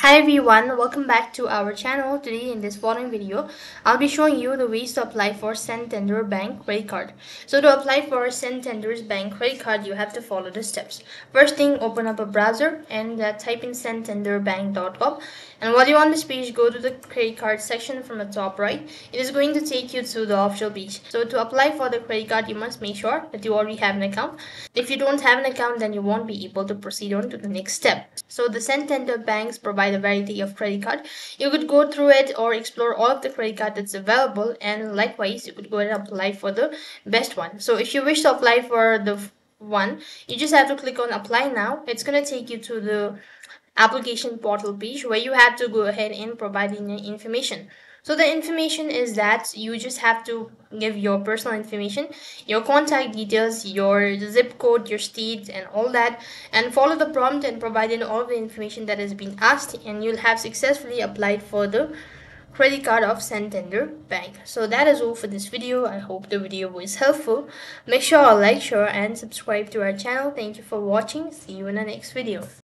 Hi everyone, welcome back to our channel. Today in this following video, I'll be showing you the ways to apply for Santander Bank credit card. So to apply for Santander's Bank credit card, you have to follow the steps. First thing, open up a browser and type in santanderbank.com. And while you're on this page, go to the credit card section from the top right. It is going to take you to the official page. So to apply for the credit card, you must make sure that you already have an account. If you don't have an account, then you won't be able to proceed on to the next step. So the Santander banks provide a variety of credit card. You could go through it or explore all of the credit card that's available, and likewise you could go and apply for the best one. So if you wish to apply for the one, you just have to click on apply now. It's going to take you to the application portal page where you have to go ahead and provide in your information. So the information is that you just have to give your personal information, your contact details, your zip code, your state, and all that, and follow the prompt and provide in all the information that has been asked, and you'll have successfully applied for the credit card of Santander Bank. So that is all for this video. I hope the video was helpful. Make sure to like, share, and subscribe to our channel. Thank you for watching. See you in the next video.